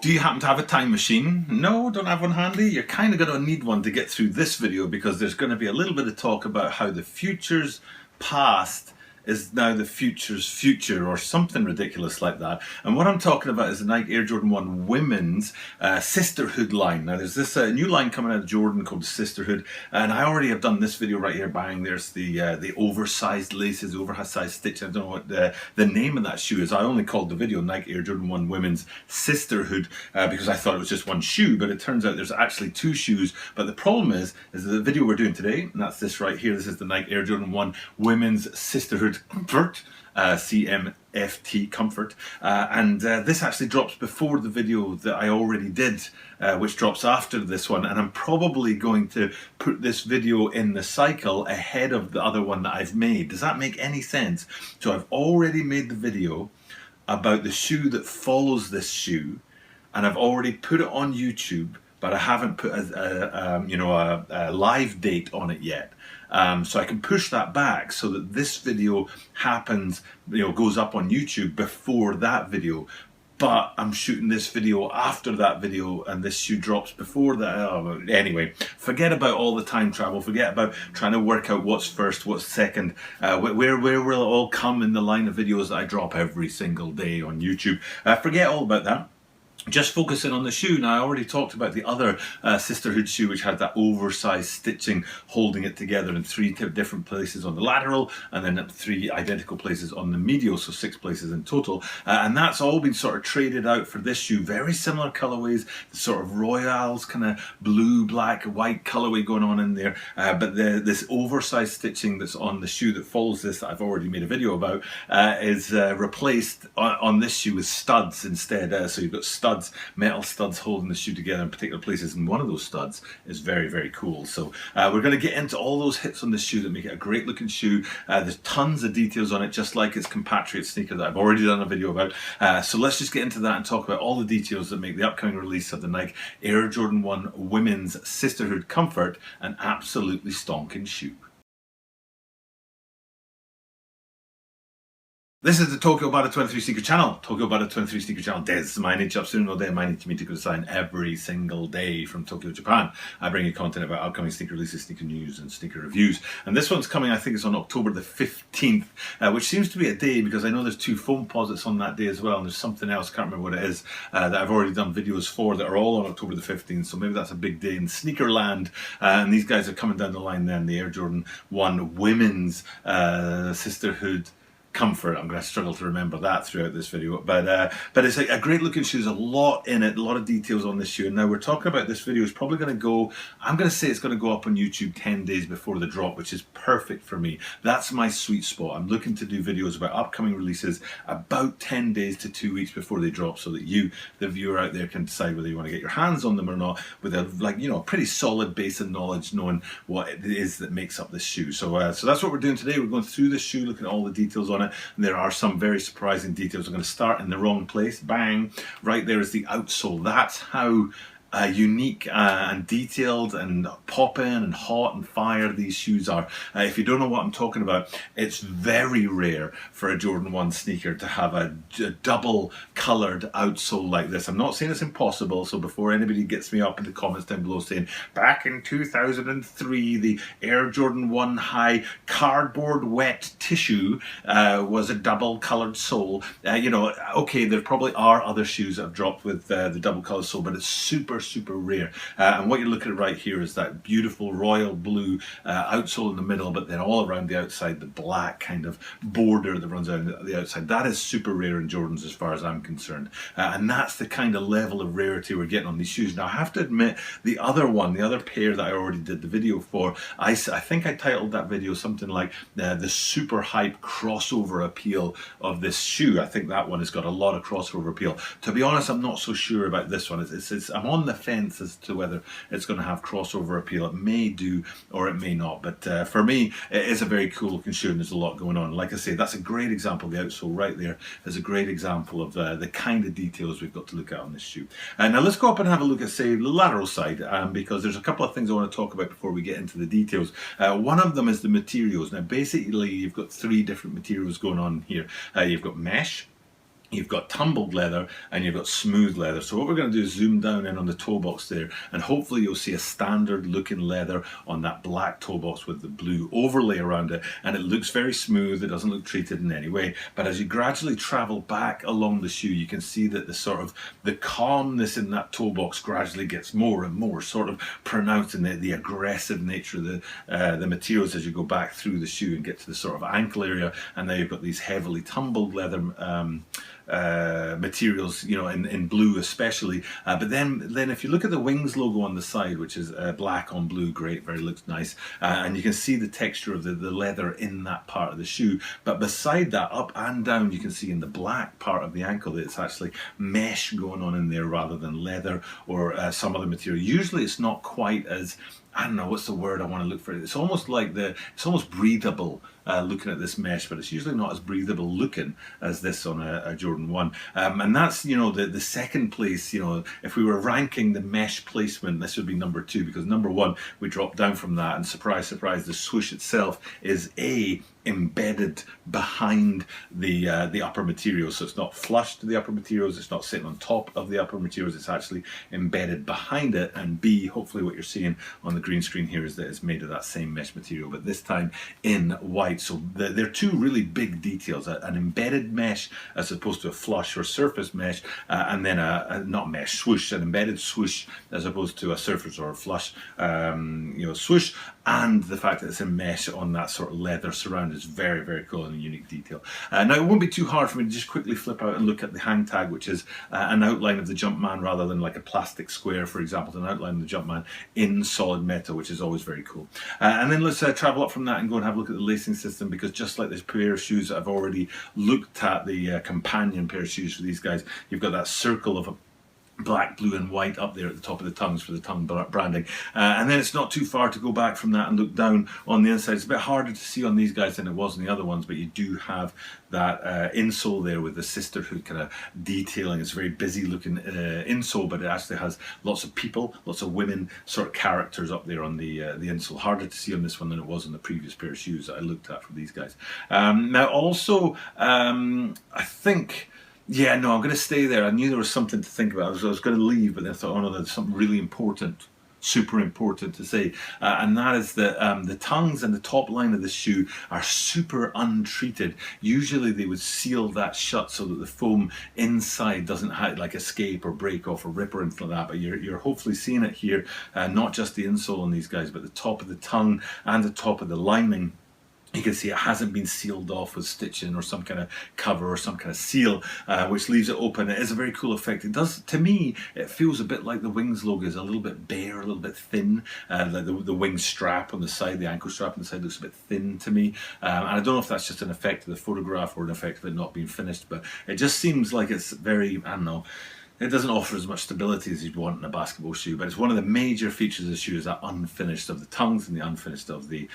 Do you happen to have a time machine? No, don't have one handy? You're kind of going to need one to get through this video, because there's going to be a little bit of talk about how the future's past is now the future's future, or something ridiculous like that. And what I'm talking about is the Nike Air Jordan 1 women's Sisterhood line. Now there's this new line coming out of Jordan called Sisterhood, and I already have done this video right here. Bang, there's the oversized laces, oversized stitch. I don't know what the name of that shoe is. I only called the video Nike Air Jordan 1 women's Sisterhood because I thought it was just one shoe, but it turns out there's actually two shoes. But the problem is the video we're doing today, and that's this right here. This is the Nike Air Jordan 1 women's Sisterhood Comfort, CMFT Comfort, and this actually drops before the video that I already did, which drops after this one, and I'm probably going to put this video in the cycle ahead of the other one that I've made. Does that make any sense? So I've already made the video about the shoe that follows this shoe, and I've already put it on YouTube, but I haven't put a live date on it yet. So I can push that back so that this video happens, goes up on YouTube before that video. But I'm shooting this video after that video, and this shoe drops before that. Oh, anyway, forget about all the time travel. Forget about trying to work out what's first, what's second. Where will it all come in the line of videos that I drop every single day on YouTube? Forget all about that. Just focusing on the shoe. Now, I already talked about the other Sisterhood shoe, which had that oversized stitching holding it together in three different places on the lateral, and then at three identical places on the medial, so 6 places in total. And that's all been sort of traded out for this shoe. Very similar colorways, the sort of Royals kind of blue, black, white colorway going on in there. But this oversized stitching that's on the shoe that follows this, that I've already made a video about, is replaced on this shoe with studs instead. So you've got studs, metal studs holding the shoe together in particular places, and one of those studs is very, very cool. So we're going to get into all those hits on this shoe that make it a great looking shoe. There's tons of details on it, just like its compatriot sneaker that I've already done a video about. So let's just get into that and talk about all the details that make the upcoming release of the Nike Air Jordan 1 women's Sisterhood Comfort an absolutely stonking shoe. This is the Tokyo Bada 23 Sneaker Channel. Tokyo Bada 23 Sneaker Channel. Des Mainichi Upsoon no De Mainichi Mite Kudasai. Every single day from Tokyo, Japan, I bring you content about upcoming sneaker releases, sneaker news, and sneaker reviews. And this one's coming, I think it's on October the 15th, which seems to be a day because I know there's 2 foam posits on that day as well, and there's something else, can't remember what it is, that I've already done videos for that are all on October the 15th. So maybe that's a big day in sneaker land. And these guys are coming down the line then, the Air Jordan 1 women's Sisterhood Comfort. I'm going to struggle to remember that throughout this video, but it's like a great looking shoe. There's a lot in it, a lot of details on this shoe. And now we're talking about this video is probably going to go, I'm going to say it's going to go up on YouTube 10 days before the drop, which is perfect for me. That's my sweet spot. I'm looking to do videos about upcoming releases about 10 days to 2 weeks before they drop, so that you, the viewer out there, can decide whether you want to get your hands on them or not with a pretty solid base of knowledge, knowing what it is that makes up this shoe. So that's what we're doing today. We're going through this shoe, looking at all the details on it. And there are some very surprising details. I'm going to start in the wrong place. Bang! Right there is the outsole. That's how unique and detailed and popping and hot and fire these shoes are. If you don't know what I'm talking about, it's very rare for a Jordan 1 sneaker to have a double coloured outsole like this. I'm not saying it's impossible, so before anybody gets me up in the comments down below saying back in 2003 the Air Jordan 1 high cardboard wet tissue was a double coloured sole, okay, there probably are other shoes that have dropped with the double coloured sole, but it's super rare. And what you're looking at right here is that beautiful royal blue outsole in the middle, but then all around the outside the black kind of border that runs out the outside. That is super rare in Jordans as far as I'm concerned, and that's the kind of level of rarity we're getting on these shoes. Now I have to admit, the other pair that I already did the video for, I think I titled that video something like the super hype crossover appeal of this shoe. I think that one has got a lot of crossover appeal. To be honest, I'm not so sure about this one. I'm on the fence as to whether it's going to have crossover appeal. It may do or it may not, but for me it is a very cool looking shoe and there's a lot going on. Like I say, that's a great example. The outsole right there is a great example of the kind of details we've got to look at on this shoe. And now let's go up and have a look at, say, the lateral side, because there's a couple of things I want to talk about before we get into the details. One of them is the materials. Now basically you've got 3 different materials going on here. You've got mesh, you've got tumbled leather and you've got smooth leather. So what we're going to do is zoom down in on the toe box there, and hopefully you'll see a standard looking leather on that black toe box with the blue overlay around it, and it looks very smooth. It doesn't look treated in any way. But as you gradually travel back along the shoe, you can see that the calmness in that toe box gradually gets more and more sort of pronounced, in the aggressive nature of the materials as you go back through the shoe and get to the sort of ankle area. And now you've got these heavily tumbled leather materials, you know, in blue especially. But then if you look at the Wings logo on the side, which is black on blue, great, very looks nice, and you can see the texture of the leather in that part of the shoe. But beside that, up and down, you can see in the black part of the ankle that it's actually mesh going on in there rather than leather or some other material. Usually it's not quite as, I don't know, what's the word I want to look for? It's almost like it's almost breathable looking at this mesh, but it's usually not as breathable looking as this on a Jordan 1. And that's, you know, the second place, you know, if we were ranking the mesh placement, this would be number 2, because number 1, we dropped down from that, and surprise, surprise, the swoosh itself is embedded behind the upper materials. So it's not flush to the upper materials, it's not sitting on top of the upper materials, it's actually embedded behind it. And B, hopefully what you're seeing on the green screen here is that it's made of that same mesh material, but this time in white. So they're two really big details, an embedded mesh as opposed to a flush or surface mesh, and then not mesh, swoosh, an embedded swoosh as opposed to a surface or a flush swoosh, and the fact that it's a mesh on that sort of leather surround is very, very cool and a unique detail. Now it won't be too hard for me to just quickly flip out and look at the hang tag, which is an outline of the Jumpman rather than like a plastic square, for example, an outline of the Jumpman in solid metal, which is always very cool. And then let's travel up from that and go and have a look at the lacing system, because just like this pair of shoes, I've already looked at the companion pair of shoes for these guys. You've got that circle of black, blue and white up there at the top of the tongues for the tongue branding, and then it's not too far to go back from that and look down on the inside. It's a bit harder to see on these guys than it was on the other ones, but you do have that insole there with the sisterhood kind of detailing. It's a very busy looking insole, but it actually has lots of people, lots of women sort of characters up there on the insole. Harder to see on this one than it was on the previous pair of shoes that I looked at for these guys. Now also, I think, yeah, no, I'm going to stay there. I knew there was something to think about. I was going to leave, but then I thought, oh no, there's something really important, super important to say. And that is that the tongues and the top line of the shoe are super untreated. Usually they would seal that shut so that the foam inside doesn't like escape or break off or rip or anything like that. But you're hopefully seeing it here, not just the insole on these guys, but the top of the tongue and the top of the lining. You can see it hasn't been sealed off with stitching or some kind of cover or some kind of seal, which leaves it open. It is a very cool effect. It does, to me, it feels a bit like the Wings logo is a little bit bare, a little bit thin. Like the wing strap on the side, the ankle strap on the side looks a bit thin to me. And I don't know if that's just an effect of the photograph or an effect of it not being finished, but it just seems like it's very, I don't know, it doesn't offer as much stability as you'd want in a basketball shoe, but it's one of the major features of the shoe is that unfinished of the tongues and the unfinished of the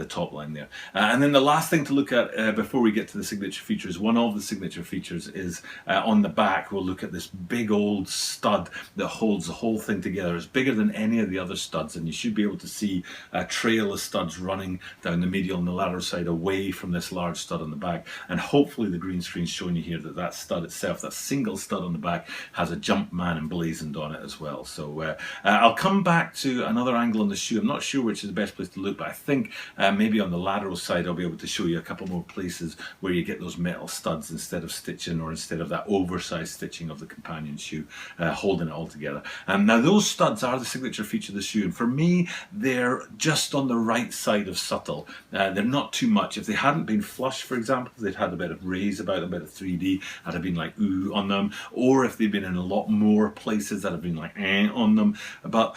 top line there. And then the last thing to look at before we get to the signature features, one of the signature features is on the back. We'll look at this big old stud that holds the whole thing together. It's bigger than any of the other studs, and you should be able to see a trail of studs running down the medial and the lateral side away from this large stud on the back. And hopefully the green screen's showing you here that that stud itself, that single stud on the back, has a Jumpman emblazoned on it as well. So I'll come back to another angle on the shoe. I'm not sure which is the best place to look, but I think maybe on the lateral side I'll be able to show you a couple more places where you get those metal studs instead of stitching, or instead of that oversized stitching of the companion shoe holding it all together. Now those studs are the signature feature of the shoe, and for me they're just on the right side of subtle. They're not too much. If they hadn't been flush, for example, if they'd had a bit of raise about them, a bit of 3D, I'd have been like ooh on them, or if they'd been in a lot more places that have been like on them, but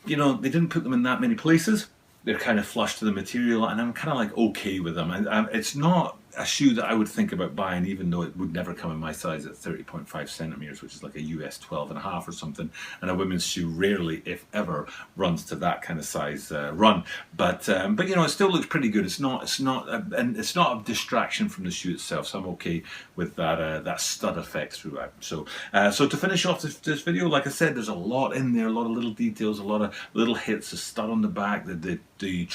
you know, they didn't put them in that many places. They're kind of flush to the material, and I'm kind of like okay with them. And it's not a shoe that I would think about buying, even though it would never come in my size at 30.5 centimeters, which is like a US 12.5 or something. And a women's shoe rarely, if ever, runs to that kind of size run. But you know, it still looks pretty good. It's not a distraction from the shoe itself. So I'm okay with that that stud effect throughout. So to finish off this video, like I said, there's a lot in there, a lot of little details, a lot of little hits. The stud on the back, the the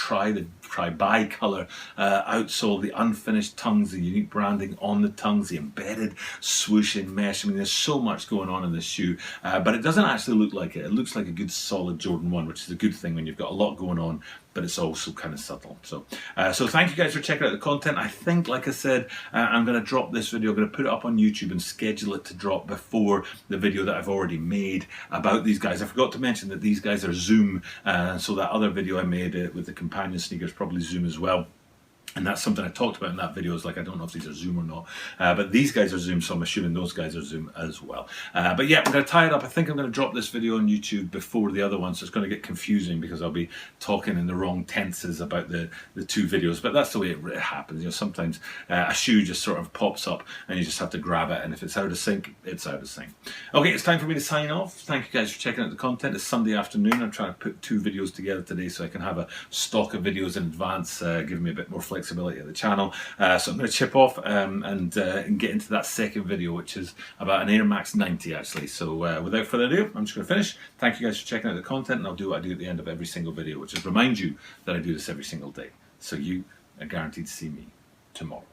bi-colour outsole, the unfinished tongues, the unique branding on the tongues, the embedded swooshing mesh. I mean, there's so much going on in this shoe, but it doesn't actually look like it. It looks like a good solid Jordan 1, which is a good thing when you've got a lot going on, but it's also kind of subtle. So thank you guys for checking out the content. I think, like I said, I'm going to drop this video. I'm going to put it up on YouTube and schedule it to drop before the video that I've already made about these guys. I forgot to mention that these guys are Zoom, so that other video I made with the companion sneakers probably Zoom as well. And that's something I talked about in that video. Is like, I don't know if these are Zoom or not, but these guys are Zoom, so I'm assuming those guys are Zoom as well. But yeah, I'm going to tie it up. I think I'm going to drop this video on YouTube before the other one, so it's going to get confusing because I'll be talking in the wrong tenses about the two videos. But that's the way it happens. You know, sometimes a shoe just sort of pops up and you just have to grab it, and if it's out of sync, it's out of sync. Okay, it's time for me to sign off. Thank you guys for checking out the content. It's Sunday afternoon. I'm trying to put 2 videos together today so I can have a stock of videos in advance, giving me a bit more flexibility of the channel. So I'm going to chip off and get into that second video, which is about an Air Max 90 actually. So without further ado, I'm just going to finish. Thank you guys for checking out the content, and I'll do what I do at the end of every single video, which is remind you that I do this every single day. So you are guaranteed to see me tomorrow.